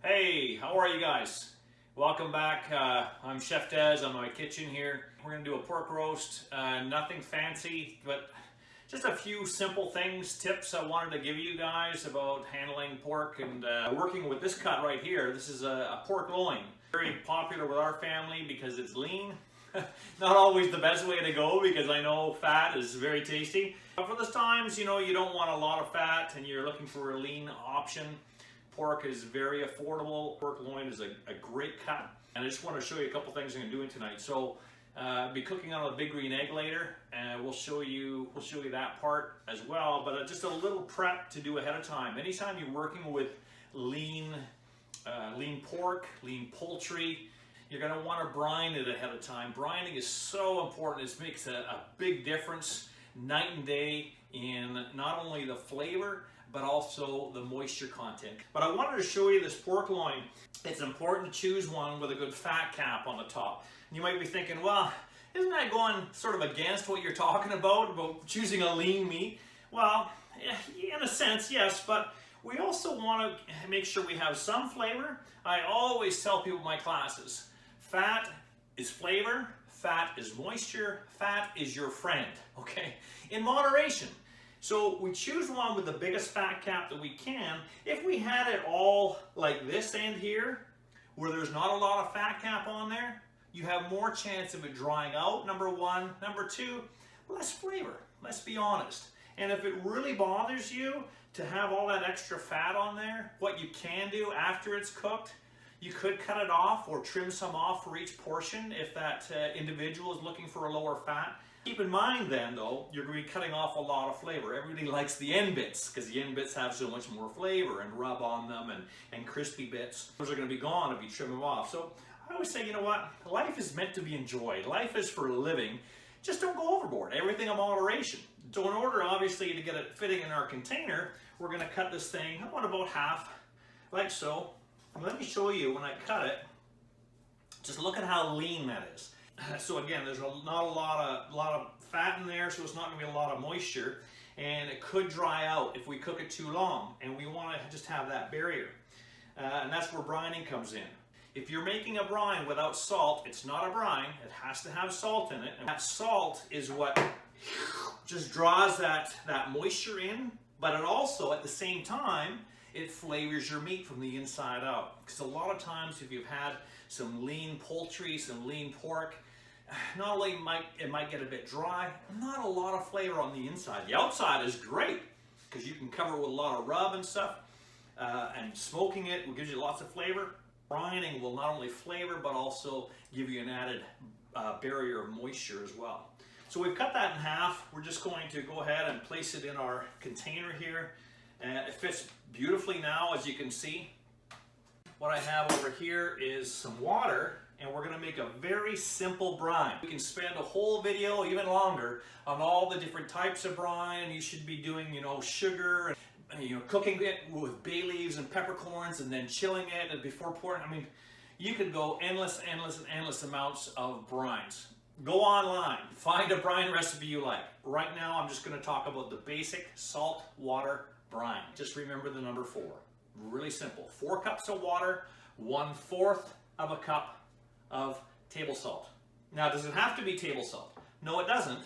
Hey, how are you guys? Welcome back. I'm Chef Dez. I'm in my kitchen here. We're going to do a pork roast. Nothing fancy, but just a few simple things, tips I wanted to give you guys about handling pork and working with this cut right here. This is a pork loin. Very popular with our family because it's lean. Not always the best way to go because I know fat is very tasty. But for those times, you don't want a lot of fat and you're looking for a lean option. Pork is very affordable. Pork loin is a great cut. And I just want to show you a couple things I'm doing tonight. So be cooking on a big green egg later, and we'll show you that part as well. But just a little prep to do ahead of time. Anytime you're working with lean pork, lean poultry, you're going to want to brine it ahead of time. Brining is so important. It makes a big difference night and day in not only the flavor, but also the moisture content. But I wanted to show you this pork loin. It's important to choose one with a good fat cap on the top. And you might be thinking, well, isn't that going sort of against what you're talking about choosing a lean meat? Well, in a sense, yes, but we also want to make sure we have some flavor. I always tell people in my classes, fat is flavor, fat is moisture, fat is your friend, okay? In moderation. So we choose one with the biggest fat cap that we can. If we had it all like this end here, where there's not a lot of fat cap on there, you have more chance of it drying out, number one. Number two, less flavor, let's be honest. And if it really bothers you to have all that extra fat on there, what you can do after it's cooked, you could cut it off or trim some off for each portion if that individual is looking for a lower fat. Keep in mind then though, you're going to be cutting off a lot of flavor. Everybody likes the end bits because the end bits have so much more flavor and rub on them and crispy bits. Those are going to be gone if you trim them off. So I always say, you know what? Life is meant to be enjoyed. Life is for living. Just don't go overboard. Everything in moderation. So in order obviously to get it fitting in our container, we're going to cut this thing, I want about half, like so. Let me show you when I cut it. Just look at how lean that is. So again, there's not a lot of fat in there, so it's not going to be a lot of moisture, and it could dry out if we cook it too long, and we want to just have that barrier. And that's where brining comes in. If you're making a brine without salt, it's not a brine. It has to have salt in it, and that salt is what just draws that moisture in, but it also, at the same time, it flavors your meat from the inside out. Because a lot of times if you've had some lean poultry, some lean pork, not only it might get a bit dry, not a lot of flavor on the inside. The outside is great because you can cover it with a lot of rub and stuff, and smoking it will give you lots of flavor. Brining will not only flavor but also give you an added barrier of moisture as well. So we've cut that in half. We're just going to go ahead and place it in our container here. It fits beautifully now, as you can see. What I have over here is some water, and we're going to make a very simple brine. We can spend a whole video, even longer, on all the different types of brine, and you should be doing, sugar, and cooking it with bay leaves and peppercorns, and then chilling it and before pouring. I mean, you could go endless amounts of brines. Go online, find a brine recipe you like. Right now, I'm just going to talk about the basic salt water brine. Just remember the number 4. Really simple. 4 cups of water, 1/4 of a cup of table salt. Now, does it have to be table salt? No, it doesn't.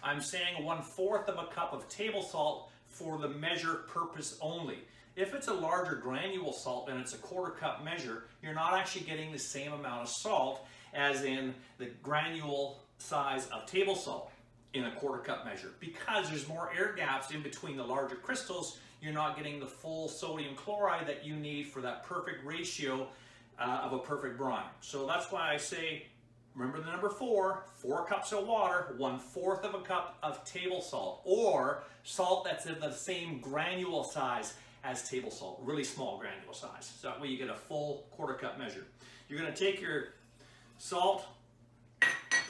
I'm saying 1/4 of a cup of table salt for the measure purpose only. If it's a larger granule salt and it's a 1/4 cup measure, you're not actually getting the same amount of salt as in the granule size of table salt in a 1/4 cup measure. Because there's more air gaps in between the larger crystals, you're not getting the full sodium chloride that you need for that perfect ratio of a perfect brine. So that's why I say, remember the number 4, 4 cups of water, 1/4 of a cup of table salt, or salt that's in the same granule size as table salt, really small granule size. So that way you get a full 1/4 cup measure. You're going to take your salt,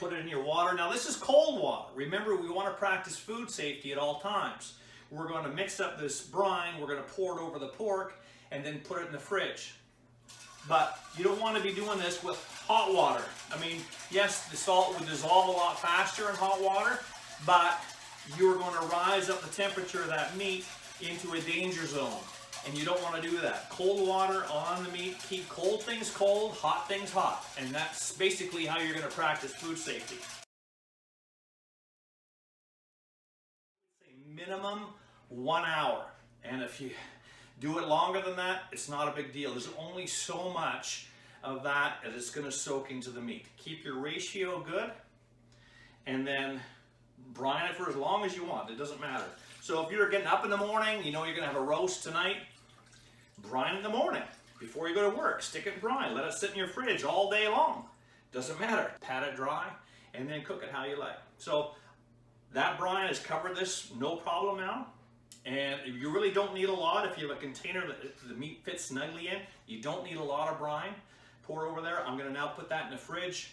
put it in your water. Now this is cold water. Remember, we want to practice food safety at all times. We're going to mix up this brine, we're going to pour it over the pork, and then put it in the fridge. But you don't want to be doing this with hot water. I mean, yes, the salt would dissolve a lot faster in hot water, but you're going to rise up the temperature of that meat into a danger zone. And you don't want to do that. Cold water on the meat. Keep cold things cold, hot things hot. And that's basically how you're going to practice food safety. Minimum 1 hour. And if you do it longer than that, it's not a big deal. There's only so much of that it's going to soak into the meat. Keep your ratio good, and then brine it for as long as you want. It doesn't matter. So if you're getting up in the morning, you know you're going to have a roast tonight, brine in the morning. Before you go to work, stick it in brine. Let it sit in your fridge all day long. Doesn't matter. Pat it dry, and then cook it how you like. So that brine has covered this no problem now. And you really don't need a lot. If you have a container that the meat fits snugly in, you don't need a lot of brine. Pour over there. I'm going to now put that in the fridge.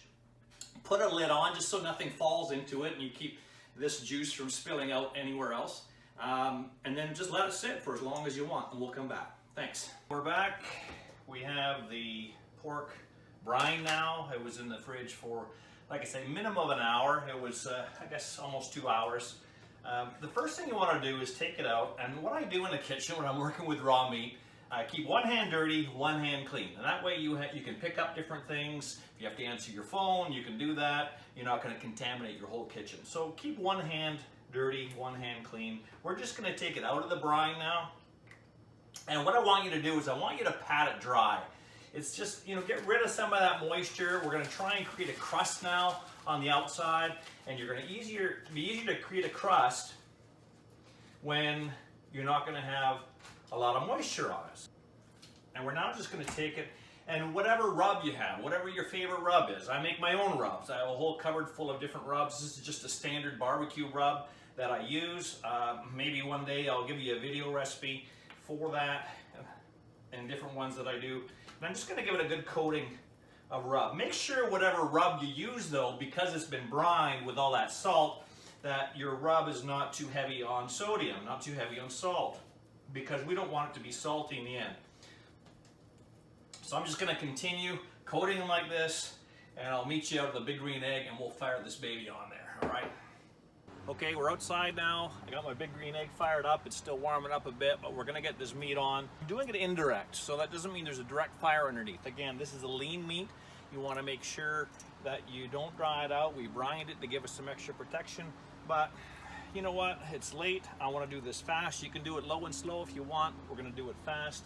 Put a lid on just so nothing falls into it and you keep this juice from spilling out anywhere else. And then just let it sit for as long as you want, and we'll come back. Thanks. We're back. We have the pork brine now. It was in the fridge for, like I say, minimum of an hour. It was, I guess, almost 2 hours. The first thing you want to do is take it out, and what I do in the kitchen when I'm working with raw meat, I keep one hand dirty, one hand clean, and that way you can pick up different things. If you have to answer your phone, you can do that. You're not going to contaminate your whole kitchen. So keep one hand dirty, one hand clean. We're just going to take it out of the brine now, and what I want you to do is I want you to pat it dry. It's just, get rid of some of that moisture. We're going to try and create a crust now on the outside, and you're going to be easier to create a crust when you're not going to have a lot of moisture on it. And we're now just going to take it, and whatever rub you have, whatever your favorite rub is. I make my own rubs. I have a whole cupboard full of different rubs. This is just a standard barbecue rub that I use. Maybe one day I'll give you a video recipe for that and different ones that I do. And I'm just going to give it a good coating of rub. Make sure whatever rub you use, though, because it's been brined with all that salt, that your rub is not too heavy on sodium, not too heavy on salt, because we don't want it to be salty in the end. So I'm just going to continue coating them like this, and I'll meet you out at the big green egg, and we'll fire this baby on there, all right? Okay, we're outside now. I got my big green egg fired up. It's still warming up a bit, but we're going to get this meat on. I'm doing it indirect, so that doesn't mean there's a direct fire underneath. Again, this is a lean meat. You want to make sure that you don't dry it out. We brined it to give us some extra protection, but you know what? It's late. I want to do this fast. You can do it low and slow if you want. We're going to do it fast,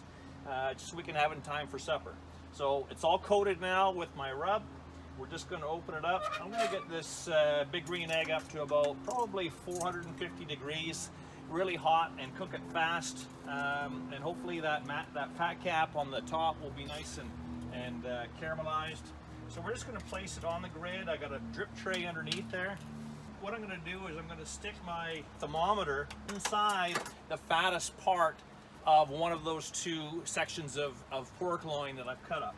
just so we can have it in time for supper. So it's all coated now with my rub. We're just going to open it up. I'm going to get this big green egg up to about probably 450 degrees, really hot, and cook it fast. And hopefully that fat cap on the top will be nice and caramelized. So we're just going to place it on the grid. I got a drip tray underneath there. What I'm going to do is I'm going to stick my thermometer inside the fattest part of one of those two sections of pork loin that I've cut up.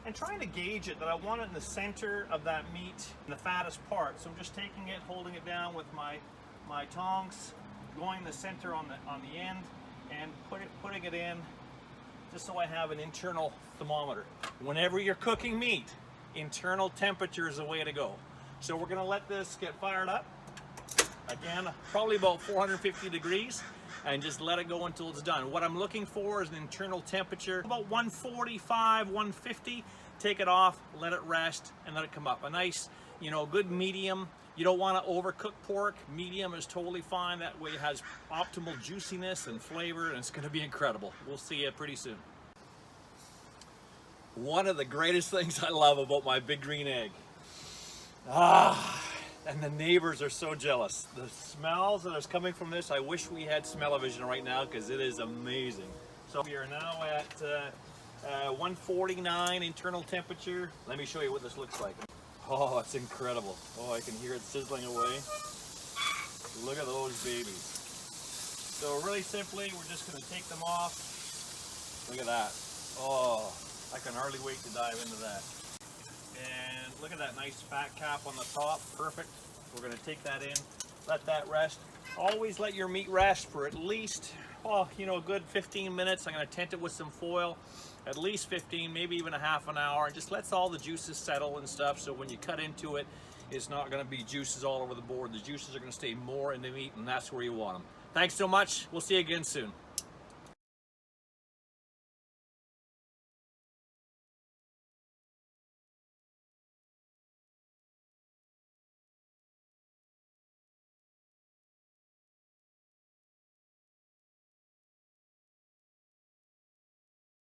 And trying to gauge it, that I want it in the center of that meat, in the fattest part. So I'm just taking it, holding it down with my tongs, going the center on the end, and putting it in, just so I have an internal thermometer. Whenever you're cooking meat, internal temperature is the way to go. So we're going to let this get fired up. Again, probably about 450 degrees. And just let it go until it's done. What I'm looking for is an internal temperature about 145, 150. Take it off, let it rest, and let it come up. A nice, good medium. You don't want to overcook pork. Medium is totally fine. That way it has optimal juiciness and flavor, and it's going to be incredible. We'll see you pretty soon. One of the greatest things I love about my big green egg. And the neighbors are so jealous. The smells that are coming from this, I wish we had smell-o-vision right now because it is amazing. So we are now at 149 internal temperature. Let me show you what this looks like. Oh, it's incredible. Oh, I can hear it sizzling away. Look at those babies. So really simply, we're just going to take them off. Look at that. Oh, I can hardly wait to dive into that. And look at that nice fat cap on the top, perfect. We're going to take that in, let that rest. Always let your meat rest for at least, a good 15 minutes. I'm going to tent it with some foil, at least 15, maybe even a half an hour. And just lets all the juices settle and stuff, so when you cut into it, it's not going to be juices all over the board. The juices are going to stay more in the meat, and that's where you want them. Thanks so much. We'll see you again soon.